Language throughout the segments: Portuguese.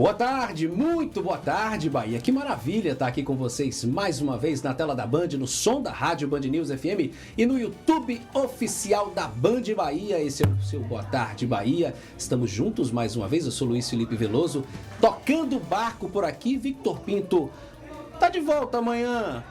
Boa tarde, muito boa tarde, Bahia. Que maravilha estar aqui com vocês mais uma vez na tela da Band, no som da Rádio Band News FM e no YouTube oficial da Band Bahia. Esse é o seu Boa Tarde, Bahia. Estamos juntos mais uma vez. Eu sou Luiz Felipe Veloso, tocando o barco por aqui. Victor Pinto tá de volta amanhã,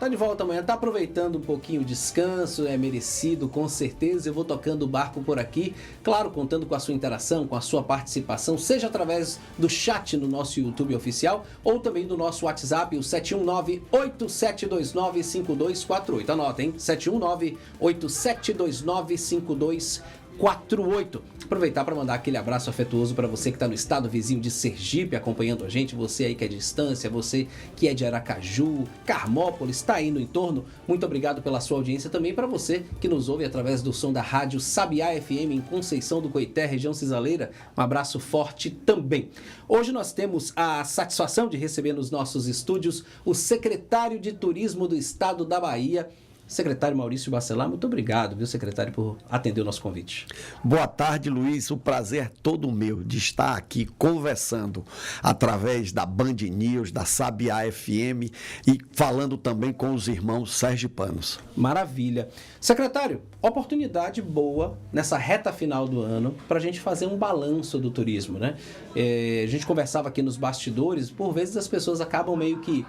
tá aproveitando um pouquinho o descanso, é merecido, com certeza. Eu vou tocando o barco por aqui, claro, contando com a sua interação, com a sua participação, seja através do chat no nosso YouTube oficial ou também do nosso WhatsApp, o 719-8729-5248. Anota, hein? 719-8729-5248. Aproveitar para mandar aquele abraço afetuoso para você que está no estado vizinho de Sergipe acompanhando a gente, você aí que é de Estância, você que é de Aracaju, Carmópolis, está aí no entorno. Muito obrigado pela sua audiência também para você que nos ouve através do som da Rádio Sabiá FM em Conceição do Coité, região Cisaleira. Um abraço forte também. Hoje nós temos a satisfação de receber nos nossos estúdios o secretário de Turismo do estado da Bahia, secretário Maurício Bacelar. Muito obrigado, viu, secretário, por atender o nosso convite. Boa tarde, Luiz. O prazer é todo meu de estar aqui conversando através da Band News, da Sabiá FM e falando também com os irmãos sergipanos. Maravilha. Secretário, oportunidade boa nessa reta final do ano para a gente fazer um balanço do turismo, né? A gente conversava aqui nos bastidores, por vezes as pessoas acabam meio que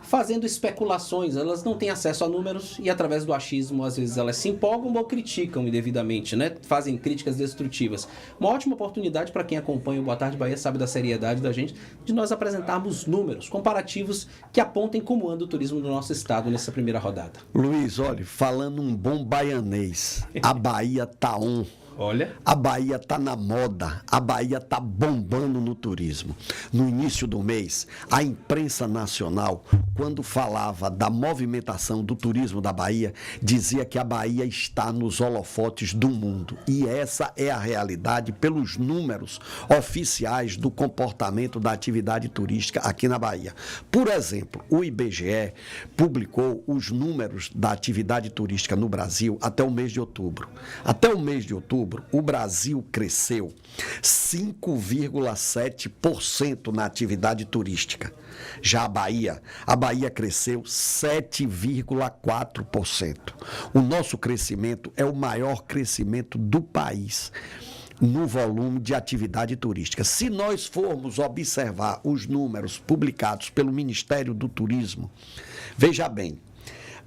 fazendo especulações, elas não têm acesso a números e através do achismo, às vezes elas se empolgam ou criticam indevidamente, né? Fazem críticas destrutivas. Uma ótima oportunidade para quem acompanha o Boa Tarde Bahia, sabe da seriedade da gente, de nós apresentarmos números comparativos que apontem como anda o turismo do nosso estado nessa primeira rodada. Luiz, olha, falando um bom baianês, a Bahia tá on. Olha. A Bahia está na moda, a Bahia está bombando no turismo. No início do mês, a imprensa nacional, quando falava da movimentação do turismo da Bahia, dizia que a Bahia está nos holofotes do mundo. E essa é a realidade pelos números oficiais do comportamento da atividade turística aqui na Bahia. Por exemplo, o IBGE publicou os números da atividade turística no Brasil até o mês de outubro. Até o mês de outubro, o Brasil cresceu 5,7% na atividade turística. Já a Bahia cresceu 7,4%. O nosso crescimento é o maior crescimento do país no volume de atividade turística. Se nós formos observar os números publicados pelo Ministério do Turismo, veja bem,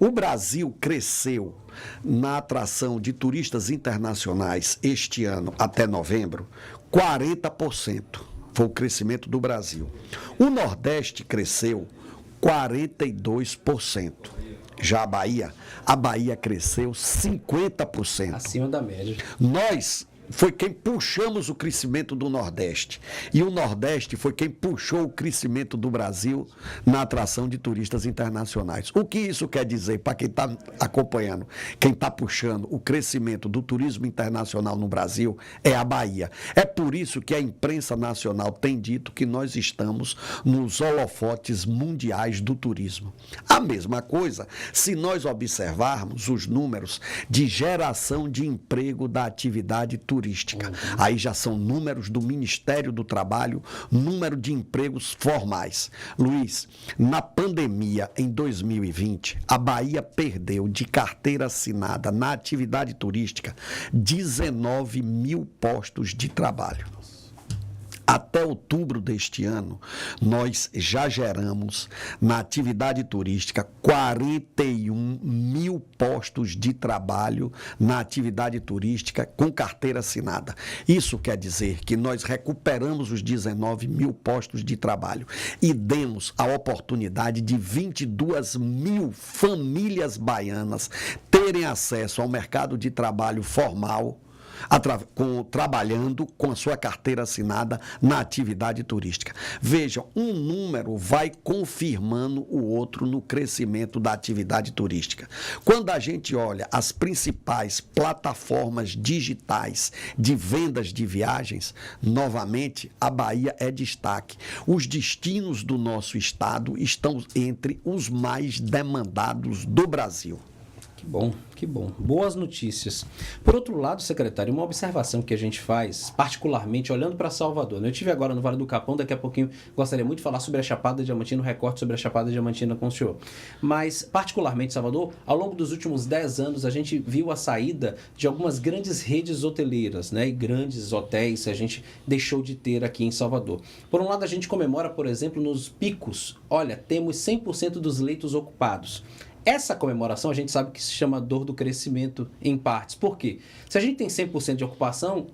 o Brasil cresceu na atração de turistas internacionais este ano, até novembro, 40%. Foi o crescimento do Brasil. O Nordeste cresceu 42%. Já a Bahia cresceu 50%. Acima da média. Nós foi quem puxamos o crescimento do Nordeste. E o Nordeste foi quem puxou o crescimento do Brasil na atração de turistas internacionais. O que isso quer dizer para quem está acompanhando? Quem está puxando o crescimento do turismo internacional no Brasil é a Bahia. É por isso que a imprensa nacional tem dito que nós estamos nos holofotes mundiais do turismo. A mesma coisa, se nós observarmos os números de geração de emprego da atividade turística. Aí já são números do Ministério do Trabalho, número de empregos formais. Luiz, na pandemia em 2020, a Bahia perdeu de carteira assinada na atividade turística 19 mil postos de trabalho. Até outubro deste ano, nós já geramos na atividade turística 41 mil postos de trabalho na atividade turística com carteira assinada. Isso quer dizer que nós recuperamos os 19 mil postos de trabalho e demos a oportunidade de 22 mil famílias baianas terem acesso ao mercado de trabalho formal, trabalhando com a sua carteira assinada na atividade turística. Vejam, um número vai confirmando o outro no crescimento da atividade turística. Quando a gente olha as principais plataformas digitais de vendas de viagens, novamente a Bahia é destaque. Os destinos do nosso estado estão entre os mais demandados do Brasil. Que bom, que bom. Boas notícias. Por outro lado, secretário, uma observação que a gente faz, particularmente olhando para Salvador. Eu estive agora no Vale do Capão, daqui a pouquinho gostaria muito de falar sobre a Chapada Diamantina, um recorte sobre a Chapada Diamantina com o senhor. Mas, particularmente, Salvador, ao longo dos últimos 10 anos, a gente viu a saída de algumas grandes redes hoteleiras, né? E grandes hotéis a gente deixou de ter aqui em Salvador. Por um lado, a gente comemora, por exemplo, nos picos. Olha, temos 100% dos leitos ocupados. Essa comemoração a gente sabe que se chama dor do crescimento em partes. Por quê? Se a gente tem 100% de ocupação,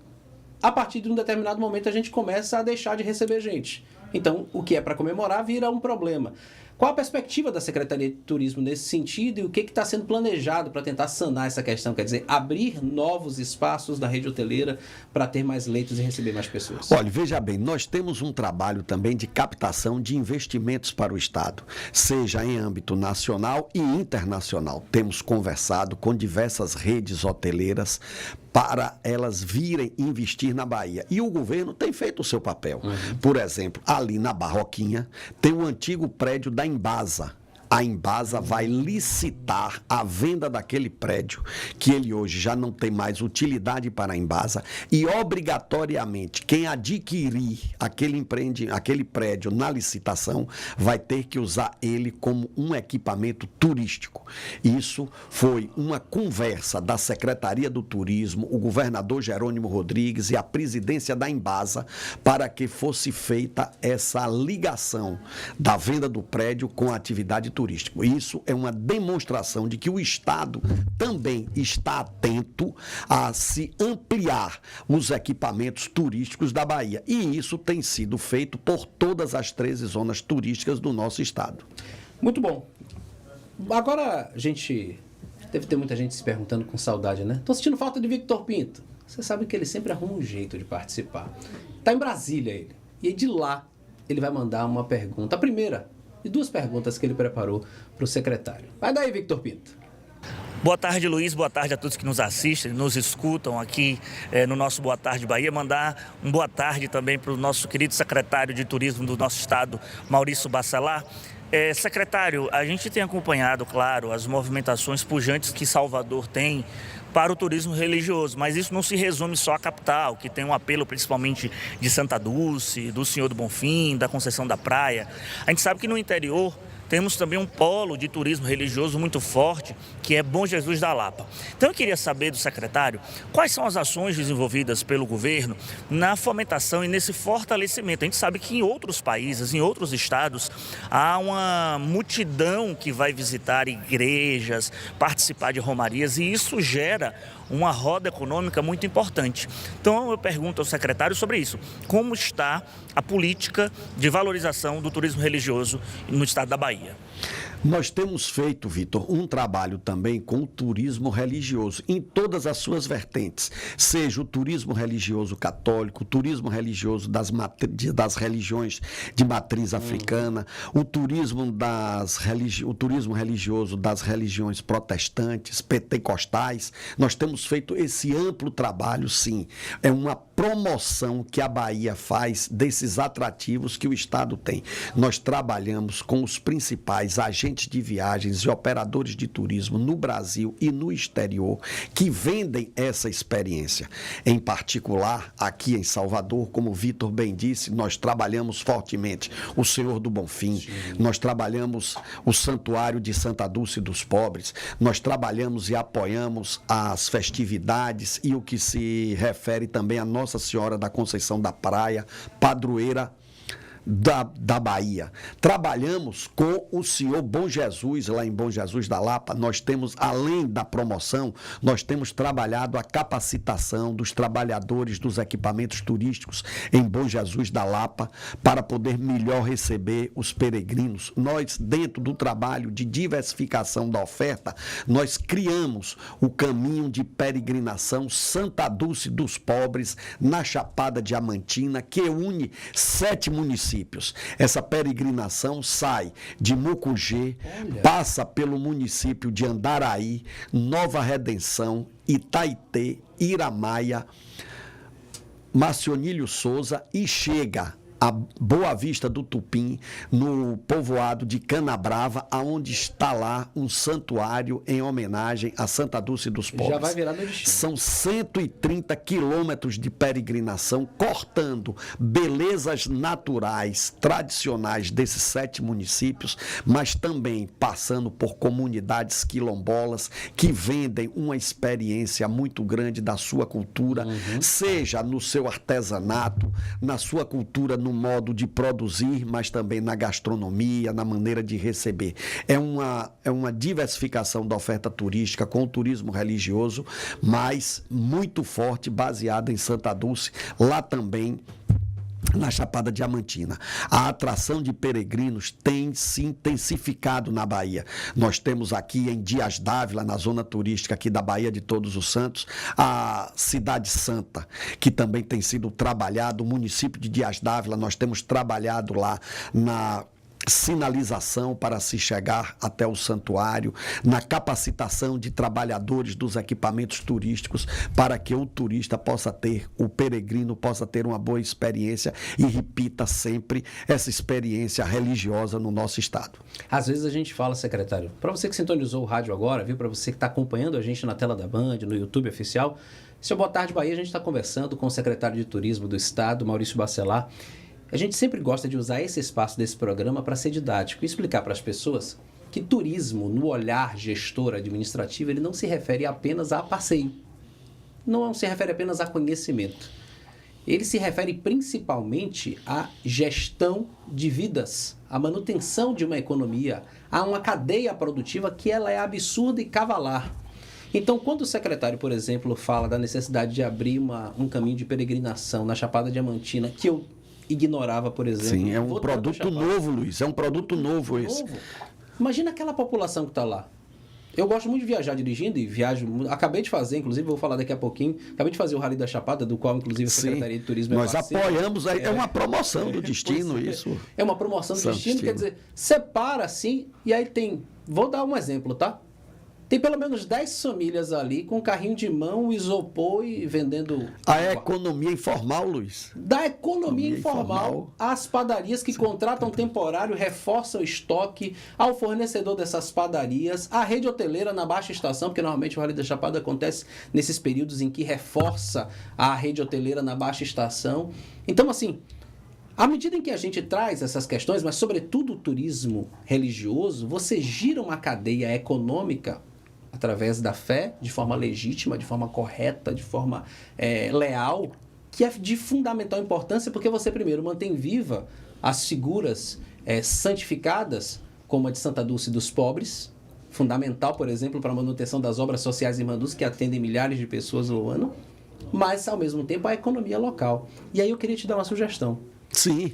a partir de um determinado momento a gente começa a deixar de receber gente. Então, o que é para comemorar vira um problema. Qual a perspectiva da Secretaria de Turismo nesse sentido e o que está sendo planejado para tentar sanar essa questão? Quer dizer, abrir novos espaços da rede hoteleira para ter mais leitos e receber mais pessoas. Olha, veja bem, nós temos um trabalho também de captação de investimentos para o Estado, seja em âmbito nacional e internacional. Temos conversado com diversas redes hoteleiras para elas virem investir na Bahia. E o governo tem feito o seu papel. Por exemplo, ali na Barroquinha, tem o antigo prédio da Embasa. A Embasa vai licitar a venda daquele prédio, que ele hoje já não tem mais utilidade para a Embasa, e obrigatoriamente quem adquirir aquele prédio na licitação vai ter que usar ele como um equipamento turístico. Isso foi uma conversa da Secretaria do Turismo, o governador Jerônimo Rodrigues e a presidência da Embasa para que fosse feita essa ligação da venda do prédio com a atividade turística. Isso é uma demonstração de que o Estado também está atento a se ampliar os equipamentos turísticos da Bahia. E isso tem sido feito por todas as 13 zonas turísticas do nosso Estado. Muito bom. Agora, deve ter muita gente se perguntando com saudade, né? Estou sentindo falta de Victor Pinto. Você sabe que ele sempre arruma um jeito de participar. Está em Brasília ele. E de lá ele vai mandar uma pergunta. A primeira e 2 perguntas que ele preparou para o secretário. Vai daí, Victor Pinto. Boa tarde, Luiz. Boa tarde a todos que nos assistem, nos escutam aqui no nosso Boa Tarde Bahia. Mandar um boa tarde também para o nosso querido secretário de Turismo do nosso estado, Maurício Bacelar. Secretário, a gente tem acompanhado, claro, as movimentações pujantes que Salvador tem para o turismo religioso, mas isso não se resume só à capital, que tem um apelo principalmente de Santa Dulce, do Senhor do Bonfim, da Conceição da Praia. A gente sabe que no interior temos também um polo de turismo religioso muito forte, que é Bom Jesus da Lapa. Então eu queria saber do secretário quais são as ações desenvolvidas pelo governo na fomentação e nesse fortalecimento. A gente sabe que em outros países, em outros estados, há uma multidão que vai visitar igrejas, participar de romarias, e isso gera uma roda econômica muito importante. Então eu pergunto ao secretário sobre isso. Como está a política de valorização do turismo religioso no estado da Bahia? Nós temos feito, Vitor, um trabalho também com o turismo religioso, em todas as suas vertentes, seja o turismo religioso católico, o turismo religioso das religiões de matriz africana, o turismo religioso das religiões protestantes, pentecostais. Nós temos feito esse amplo trabalho, sim. É uma promoção que a Bahia faz desses atrativos que o Estado tem. Nós trabalhamos com os principais agentes de viagens e operadores de turismo no Brasil e no exterior que vendem essa experiência. Em particular, aqui em Salvador, como o Vitor bem disse, nós trabalhamos fortemente o Senhor do Bonfim, sim. Nós trabalhamos o Santuário de Santa Dulce dos Pobres, nós trabalhamos e apoiamos as festividades e o que se refere também a Nossa Senhora da Conceição da Praia, padroeira da Bahia. Trabalhamos com o Senhor Bom Jesus, lá em Bom Jesus da Lapa. Nós temos, além da promoção, nós temos trabalhado a capacitação dos trabalhadores dos equipamentos turísticos em Bom Jesus da Lapa para poder melhor receber os peregrinos. Nós, dentro do trabalho de diversificação da oferta, nós criamos o caminho de peregrinação Santa Dulce dos Pobres na Chapada Diamantina, que une 7 municípios. Essa peregrinação sai de Mucugê, passa pelo município de Andaraí, Nova Redenção, Itaitê, Iramaia, Marcionílio Souza e chega a Boa Vista do Tupim, no povoado de Canabrava, aonde está lá um santuário em homenagem a Santa Dulce dos Pobres. Já vai virar meu destino. São 130 quilômetros de peregrinação, cortando belezas naturais, tradicionais desses 7 municípios, mas também passando por comunidades quilombolas que vendem uma experiência muito grande da sua cultura, seja no seu artesanato, na sua cultura, no modo de produzir, mas também na gastronomia, na maneira de receber. É uma diversificação da oferta turística com o turismo religioso, mas muito forte, baseada em Santa Dulce, lá também na Chapada Diamantina. A atração de peregrinos tem se intensificado na Bahia. Nós temos aqui em Dias d'Ávila, na zona turística aqui da Bahia de Todos os Santos, a Cidade Santa, que também tem sido trabalhado, o município de Dias d'Ávila, nós temos trabalhado lá na sinalização para se chegar até o santuário, na capacitação de trabalhadores dos equipamentos turísticos para que o turista possa ter, o peregrino possa ter uma boa experiência e repita sempre essa experiência religiosa no nosso estado. Às vezes a gente fala, secretário, para você que sintonizou o rádio agora, viu, para você que está acompanhando a gente na tela da Band, no YouTube oficial, seu Boa Tarde Bahia, a gente está conversando com o secretário de Turismo do Estado, Maurício Bacelar. A gente sempre gosta de usar esse espaço desse programa para ser didático e explicar para as pessoas que turismo, no olhar gestor administrativo, ele não se refere apenas a passeio, não se refere apenas a conhecimento. Ele se refere principalmente à gestão de vidas, à manutenção de uma economia, a uma cadeia produtiva que ela é absurda e cavalar. Então, quando o secretário, por exemplo, fala da necessidade de abrir um caminho de peregrinação na Chapada Diamantina, que eu ignorava, por exemplo. Sim, é um produto novo, Luiz. É um produto novo esse. Imagina aquela população que está lá. Eu gosto muito de viajar dirigindo e viajo. Acabei de fazer, inclusive, vou falar daqui a pouquinho. Acabei de fazer o Rally da Chapada, do qual, inclusive, a Secretaria de Turismo é nós parceira. apoiamos. É uma promoção do destino, isso. É uma promoção do destino, quer dizer, separa assim, e aí tem. Vou dar um exemplo, tá? Tem pelo menos 10 famílias ali com carrinho de mão, isopor e vendendo... A economia informal, Luiz. Da economia informal, as padarias que contratam temporário, reforçam o estoque, ao fornecedor dessas padarias, a rede hoteleira na baixa estação, porque normalmente o Rally da Chapada acontece nesses períodos em que reforça a rede hoteleira na baixa estação. Então, assim, à medida em que a gente traz essas questões, mas sobretudo o turismo religioso, você gira uma cadeia econômica através da fé, de forma legítima, de forma correta, de forma leal, que é de fundamental importância, porque você primeiro mantém viva as figuras santificadas, como a de Santa Dulce dos Pobres, fundamental, por exemplo, para a manutenção das obras sociais em Irmanduz, que atendem milhares de pessoas ao ano, mas, ao mesmo tempo, a economia local. E aí eu queria te dar uma sugestão. Sim.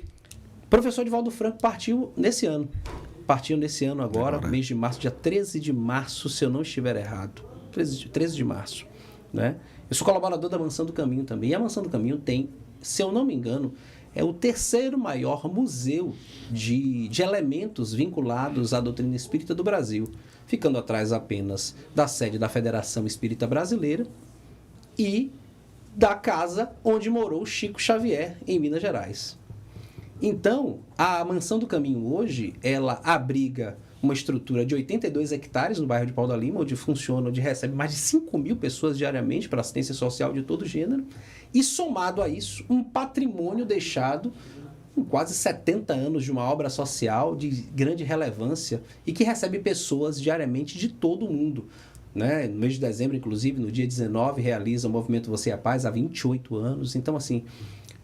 O professor Divaldo Franco partiu nesse ano. Agora, mês de março, dia 13 de março, se eu não estiver errado. 13 de março, né? Eu sou colaborador da Mansão do Caminho também. E a Mansão do Caminho tem, se eu não me engano, é o terceiro maior museu de elementos vinculados à doutrina espírita do Brasil, ficando atrás apenas da sede da Federação Espírita Brasileira e da casa onde morou Chico Xavier, em Minas Gerais. Então, a Mansão do Caminho hoje, ela abriga uma estrutura de 82 hectares no bairro de Pau da Lima, onde recebe mais de 5 mil pessoas diariamente para assistência social de todo gênero, e somado a isso, um patrimônio deixado com quase 70 anos de uma obra social de grande relevância e que recebe pessoas diariamente de todo o mundo. Né? No mês de dezembro, inclusive, no dia 19, realiza o Movimento Você é a Paz há 28 anos. Então, assim,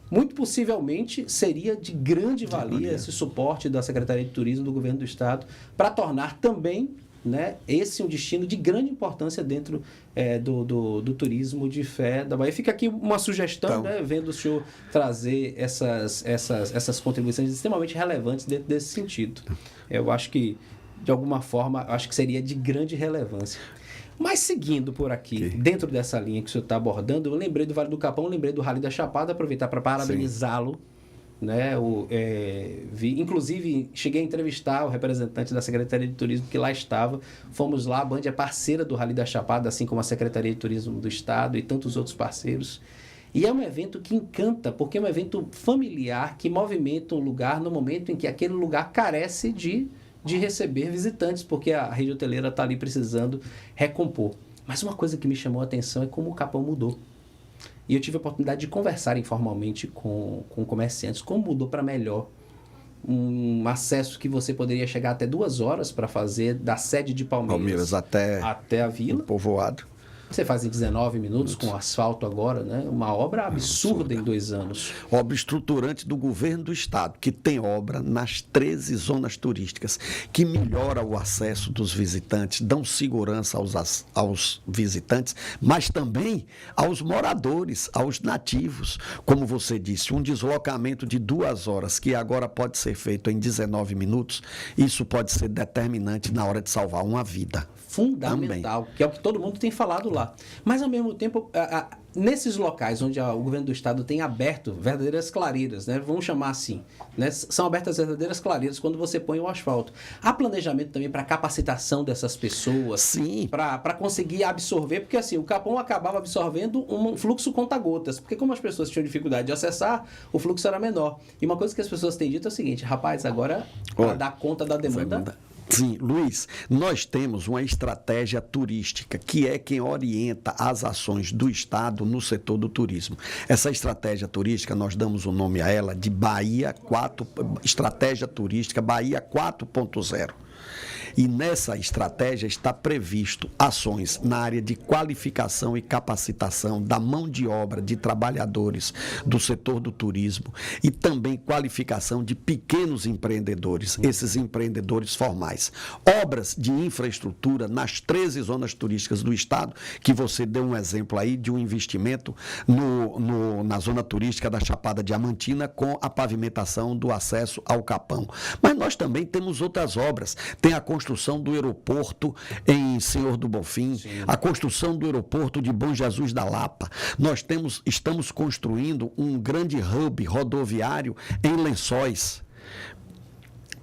muito possivelmente seria de grande valia esse suporte da Secretaria de Turismo do Governo do Estado para tornar também, né, esse um destino de grande importância dentro do turismo de fé da Bahia. Fica aqui uma sugestão, então, né, vendo o senhor trazer essas contribuições extremamente relevantes dentro desse sentido. Eu acho que, de alguma forma, acho que seria de grande relevância. Mas seguindo por aqui, dentro dessa linha que o senhor está abordando, eu lembrei do Vale do Capão, lembrei do Rally da Chapada, aproveitar para parabenizá-lo. Né? Inclusive, cheguei a entrevistar o representante da Secretaria de Turismo que lá estava. Fomos lá, a Band é parceira do Rally da Chapada, assim como a Secretaria de Turismo do Estado e tantos outros parceiros. E é um evento que encanta, porque é um evento familiar que movimenta um lugar no momento em que aquele lugar carece de receber visitantes, porque a rede hoteleira está ali precisando recompor. Mas uma coisa que me chamou a atenção é como o Capão mudou. E eu tive a oportunidade de conversar informalmente com comerciantes, como mudou para melhor. Um acesso que você poderia chegar até 2 horas para fazer da sede de Palmeiras até a vila. Povoado. Você faz em 19 minutos com asfalto agora, né? Uma obra absurda em 2 anos. Obra estruturante do governo do estado, que tem obra nas 13 zonas turísticas, que melhora o acesso dos visitantes, dão segurança aos visitantes, mas também aos moradores, aos nativos. Como você disse, um deslocamento de 2 horas, que agora pode ser feito em 19 minutos, isso pode ser determinante na hora de salvar uma vida. Fundamental, também. Que é o que todo mundo tem falado lá. Mas, ao mesmo tempo, nesses locais onde o governo do estado tem aberto verdadeiras clareiras, né? Vamos chamar assim, né? São abertas verdadeiras clareiras quando você põe o asfalto. Há planejamento também para capacitação dessas pessoas? Sim. Para conseguir absorver, porque assim, o Capão acabava absorvendo um fluxo conta-gotas, porque como as pessoas tinham dificuldade de acessar, o fluxo era menor. E uma coisa que as pessoas têm dito é o seguinte: rapaz, agora, para dar conta da demanda... Sim, Luiz, nós temos uma estratégia turística, que é quem orienta as ações do Estado no setor do turismo. Essa estratégia turística, nós damos o nome a ela de Estratégia Turística Bahia 4.0. E nessa estratégia está previsto ações na área de qualificação e capacitação da mão de obra de trabalhadores do setor do turismo e também qualificação de pequenos empreendedores, esses empreendedores formais. Obras de infraestrutura nas 13 zonas turísticas do estado, que você deu um exemplo aí de um investimento na zona turística da Chapada Diamantina com a pavimentação do acesso ao Capão. Mas nós também temos outras obras. Tem a construção do aeroporto em Senhor do Bonfim, sim, a construção do aeroporto de Bom Jesus da Lapa. Nós estamos construindo um grande hub rodoviário em Lençóis,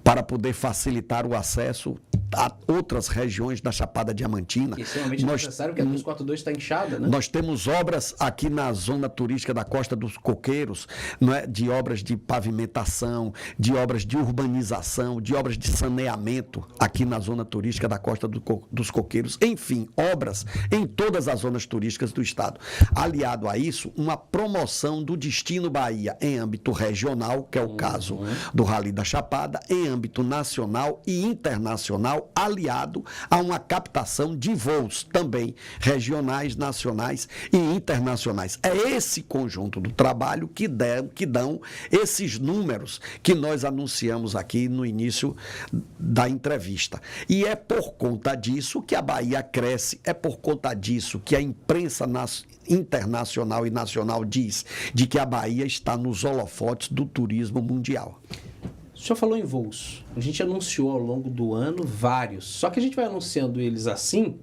para poder facilitar o acesso a outras regiões da Chapada Diamantina. Isso é realmente necessário, porque a 242 está inchada, né? Nós temos obras aqui na zona turística da Costa dos Coqueiros, não é? De obras de pavimentação, de obras de urbanização, de obras de saneamento aqui na zona turística da Costa dos Coqueiros. Enfim, obras em todas as zonas turísticas do estado. Aliado a isso, uma promoção do Destino Bahia em âmbito regional, que é o caso do Rally da Chapada, em âmbito nacional e internacional, aliado a uma captação de voos também regionais, nacionais e internacionais. É esse conjunto do trabalho que dão esses números que nós anunciamos aqui no início da entrevista. E é por conta disso que a Bahia cresce, é por conta disso que a imprensa internacional e nacional diz de que a Bahia está nos holofotes do turismo mundial. O senhor falou em voos. A gente anunciou ao longo do ano vários. Só que a gente vai anunciando eles assim.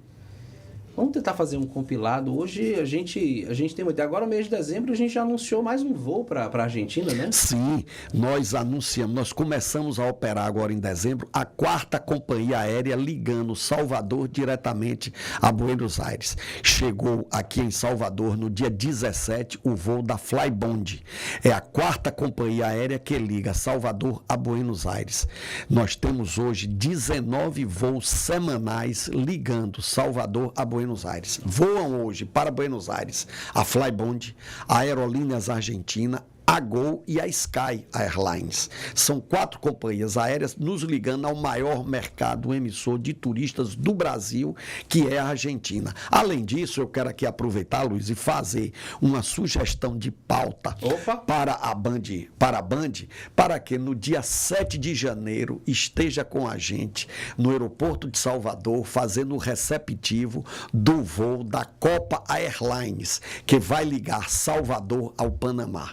Vamos tentar fazer um compilado. Hoje a gente tem uma ideia. Agora, no mês de dezembro, a gente já anunciou mais um voo para a Argentina, né? Sim, nós anunciamos. Nós começamos a operar agora em dezembro a 4ª companhia aérea ligando Salvador diretamente a Buenos Aires. Chegou aqui em Salvador no dia 17 o voo da Flybond. É a 4ª companhia aérea que liga Salvador a Buenos Aires. Nós temos hoje 19 voos semanais ligando Salvador a Buenos Aires. Voam hoje para Buenos Aires a Flybond, a Aerolíneas Argentina, a Gol e a Sky Airlines. São 4 companhias aéreas nos ligando ao maior mercado emissor de turistas do Brasil, que é a Argentina. Além disso, eu quero aqui aproveitar, Luiz, e fazer uma sugestão de pauta para a Band, para que no dia 7 de janeiro esteja com a gente no aeroporto de Salvador, fazendo o receptivo do voo da Copa Airlines, que vai ligar Salvador ao Panamá.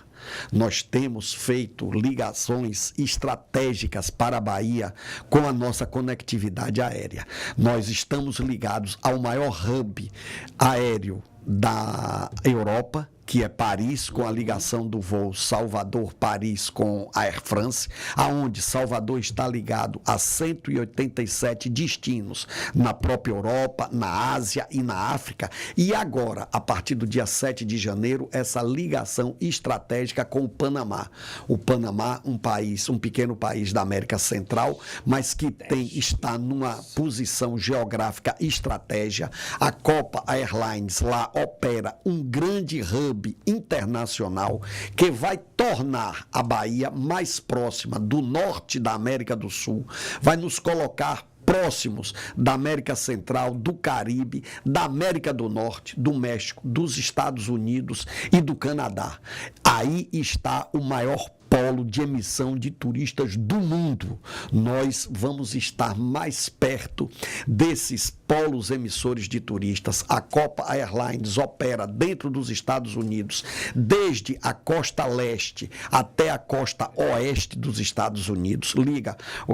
Nós temos feito ligações estratégicas para a Bahia com a nossa conectividade aérea. Nós estamos ligados ao maior hub aéreo da Europa, que é Paris, com a ligação do voo Salvador-Paris com a Air France, aonde Salvador está ligado a 187 destinos na própria Europa, na Ásia e na África. E agora, a partir do dia 7 de janeiro, essa ligação estratégica com o Panamá. O Panamá, um pequeno país da América Central, mas que está numa posição geográfica estratégica. A Copa Airlines lá opera um grande hub internacional que vai tornar a Bahia mais próxima do norte da América do Sul, vai nos colocar próximos da América Central, do Caribe, da América do Norte, do México, dos Estados Unidos e do Canadá. Aí está o maior polo de emissão de turistas do mundo. Nós vamos estar mais perto desses polos emissores de turistas. A Copa Airlines opera dentro dos Estados Unidos, desde a costa leste até a costa oeste dos Estados Unidos.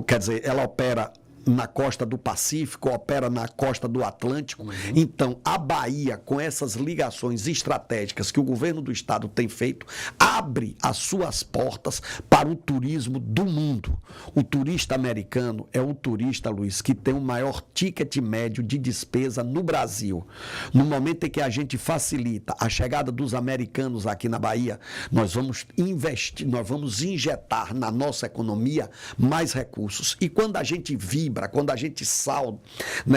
Quer dizer, ela opera na costa do Pacífico, opera na costa do Atlântico. Então, a Bahia, com essas ligações estratégicas que o governo do estado tem feito, abre as suas portas para o turismo do mundo. O turista americano é o turista, Luiz, que tem o maior ticket médio de despesa no Brasil. No momento em que a gente facilita a chegada dos americanos aqui na Bahia, nós vamos investir, nós vamos injetar na nossa economia mais recursos. E quando a gente vibra, quando a gente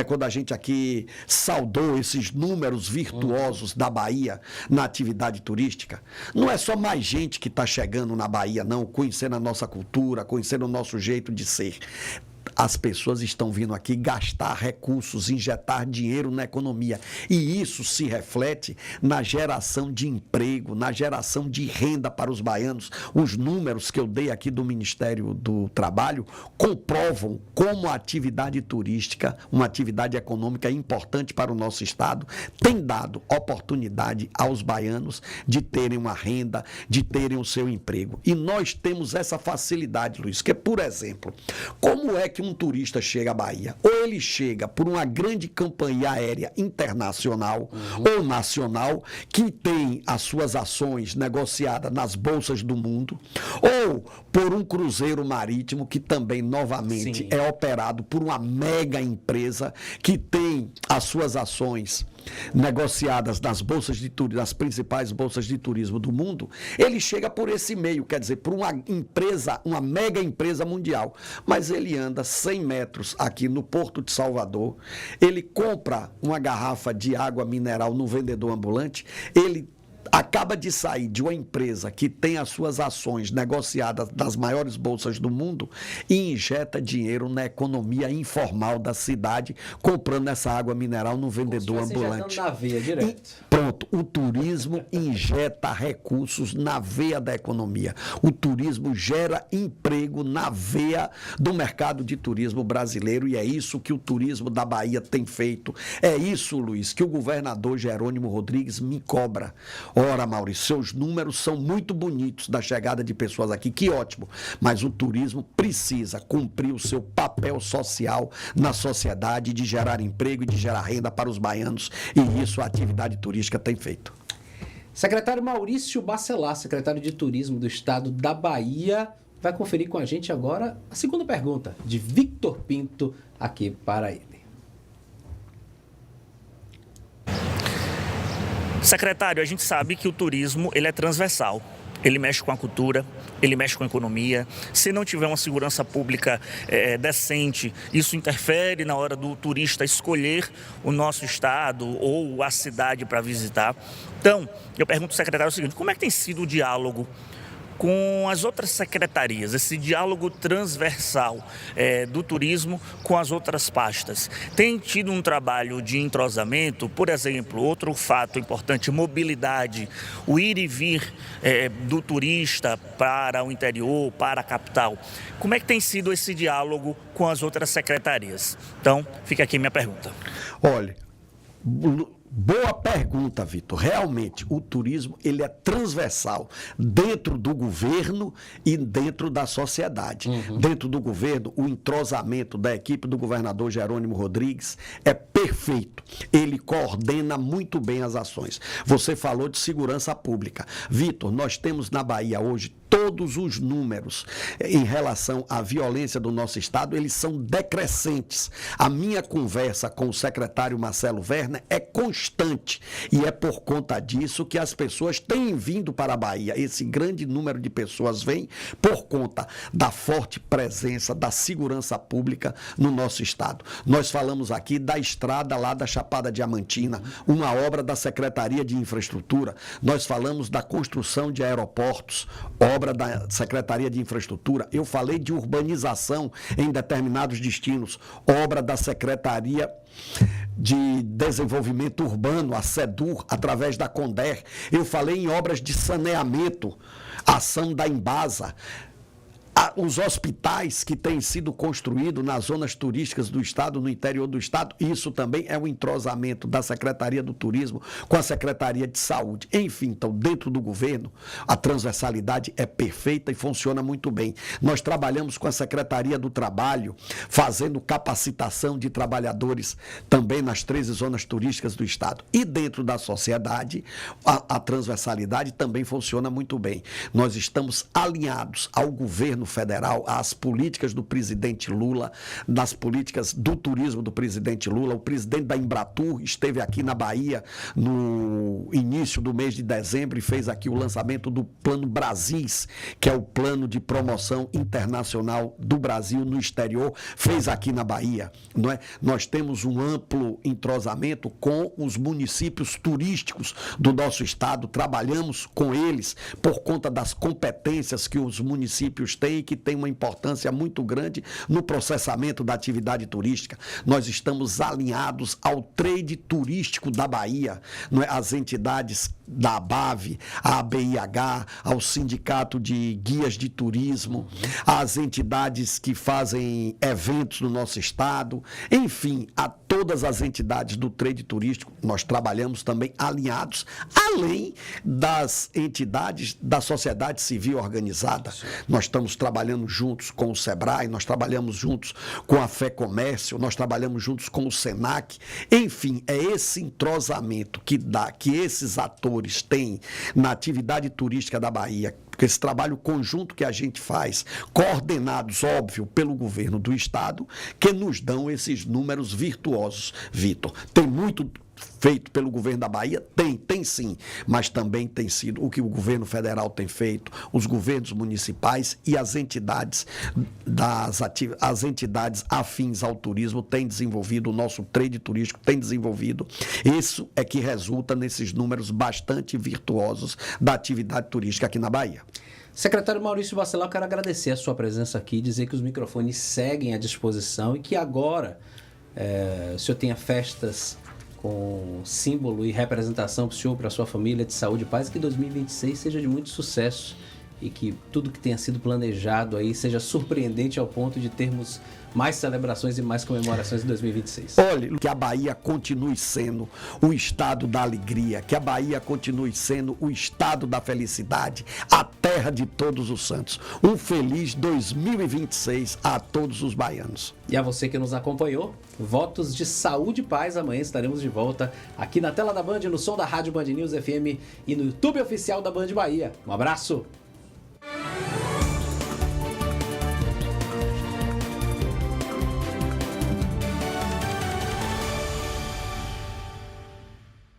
quando a gente aqui saudou esses números virtuosos da Bahia na atividade turística, não é só mais gente que está chegando na Bahia, não, conhecendo a nossa cultura, conhecendo o nosso jeito de ser. As pessoas estão vindo aqui gastar recursos, injetar dinheiro na economia. E isso se reflete na geração de emprego, na geração de renda para os baianos. Os números que eu dei aqui do Ministério do Trabalho comprovam como a atividade turística, uma atividade econômica importante para o nosso estado, tem dado oportunidade aos baianos de terem uma renda, de terem o seu emprego. E nós temos essa facilidade, Luiz, que, por exemplo, como é que um turista chega à Bahia? Ou ele chega por uma grande companhia aérea internacional ou nacional que tem as suas ações negociadas nas bolsas do mundo, ou por um cruzeiro marítimo que também, novamente, é operado por uma mega empresa que tem as suas ações negociadas nas bolsas de turismo, nas principais bolsas de turismo do mundo. Ele chega por esse meio, quer dizer, por uma empresa, uma mega empresa mundial, mas ele anda 100 metros aqui no Porto de Salvador, ele compra uma garrafa de água mineral no vendedor ambulante, ele acaba de sair de uma empresa que tem as suas ações negociadas nas maiores bolsas do mundo e injeta dinheiro na economia informal da cidade, comprando essa água mineral no vendedor ambulante. Na veia, direto. E pronto, o turismo injeta recursos na veia da economia. O turismo gera emprego na veia do mercado de turismo brasileiro, e é isso que o turismo da Bahia tem feito. É isso, Luiz, que o governador Jerônimo Rodrigues me cobra. Ora, Maurício, seus números são muito bonitos da chegada de pessoas aqui, que ótimo, mas o turismo precisa cumprir o seu papel social na sociedade de gerar emprego e de gerar renda para os baianos, e isso a atividade turística tem feito. Secretário Maurício Bacelar, secretário de Turismo do Estado da Bahia, vai conferir com a gente agora a segunda pergunta de Victor Pinto aqui para ele. Secretário, a gente sabe que o turismo ele é transversal. Ele mexe com a cultura, ele mexe com a economia. Se não tiver uma segurança pública decente, isso interfere na hora do turista escolher o nosso estado ou a cidade para visitar. Então, eu pergunto ao secretário o seguinte: como é que tem sido o diálogo com as outras secretarias, esse diálogo transversal do turismo com as outras pastas? Tem tido um trabalho de entrosamento? Por exemplo, outro fato importante, mobilidade, o ir e vir do turista para o interior, para a capital. Como é que tem sido esse diálogo com as outras secretarias? Então, fica aqui minha pergunta. Olha, Boa pergunta, Vitor. Realmente, o turismo ele é transversal dentro do governo e dentro da sociedade. Dentro do governo, o entrosamento da equipe do governador Jerônimo Rodrigues é perfeito. Ele coordena muito bem as ações. Você falou de segurança pública. Vitor, nós temos na Bahia hoje todos os números em relação à violência do nosso estado, eles são decrescentes. A minha conversa com o secretário Marcelo Werner é constante e é por conta disso que as pessoas têm vindo para a Bahia. Esse grande número de pessoas vem por conta da forte presença da segurança pública no nosso estado. Nós falamos aqui da estrada lá da Chapada Diamantina, uma obra da Secretaria de Infraestrutura. Nós falamos da construção de aeroportos, obra da Secretaria de Infraestrutura. Eu falei de urbanização em determinados destinos, obra da Secretaria de Desenvolvimento Urbano, a SEDUR, através da CONDER. Eu falei em obras de saneamento, ação da Embasa. Os hospitais que têm sido construídos nas zonas turísticas do estado, no interior do estado, isso também é um entrosamento da Secretaria do Turismo com a Secretaria de Saúde. Enfim, então, dentro do governo, a transversalidade é perfeita e funciona muito bem. Nós trabalhamos com a Secretaria do Trabalho, fazendo capacitação de trabalhadores também nas 13 zonas turísticas do estado. E dentro da sociedade, a transversalidade também funciona muito bem. Nós estamos alinhados ao governo federal, às políticas do presidente Lula, nas políticas do turismo do presidente Lula. O presidente da Embratur esteve aqui na Bahia no início do mês de dezembro e fez aqui o lançamento do Plano Brasis, que é o plano de promoção internacional do Brasil no exterior, fez aqui na Bahia, não é? Nós temos um amplo entrosamento com os municípios turísticos do nosso estado, trabalhamos com eles por conta das competências que os municípios têm, que tem uma importância muito grande no processamento da atividade turística. Nós estamos alinhados ao trade turístico da Bahia, não é? As entidades da ABAV, a ABIH, ao Sindicato de Guias de Turismo, as entidades que fazem eventos no nosso estado, enfim, a todas as entidades do trade turístico, nós trabalhamos também alinhados, além das entidades da sociedade civil organizada. Nós estamos trabalhando juntos com o SEBRAE, nós trabalhamos juntos com a Fé Comércio, nós trabalhamos juntos com o SENAC. Enfim, é esse entrosamento que esses atores têm na atividade turística da Bahia, esse trabalho conjunto que a gente faz, coordenados, óbvio, pelo governo do estado, que nos dão esses números virtuosos, Vitor. Tem muito feito pelo governo da Bahia? Tem sim, mas também tem sido o que o governo federal tem feito, os governos municipais e as entidades as entidades afins ao turismo têm desenvolvido, o nosso trade turístico tem desenvolvido. Isso é que resulta nesses números bastante virtuosos da atividade turística aqui na Bahia. Secretário Maurício Bacelar, eu quero agradecer a sua presença aqui e dizer que os microfones seguem à disposição e que agora o senhor tenha festas com símbolo e representação para o senhor, para a sua família, de saúde e paz, e que 2026 seja de muito sucesso e que tudo que tenha sido planejado aí seja surpreendente ao ponto de termos mais celebrações e mais comemorações em 2026. Olha, que a Bahia continue sendo o estado da alegria, que a Bahia continue sendo o estado da felicidade, a terra de todos os santos. Um feliz 2026 a todos os baianos. E a você que nos acompanhou, votos de saúde e paz. Amanhã estaremos de volta aqui na tela da Band, no som da Rádio Band News FM e no YouTube oficial da Band Bahia. Um abraço!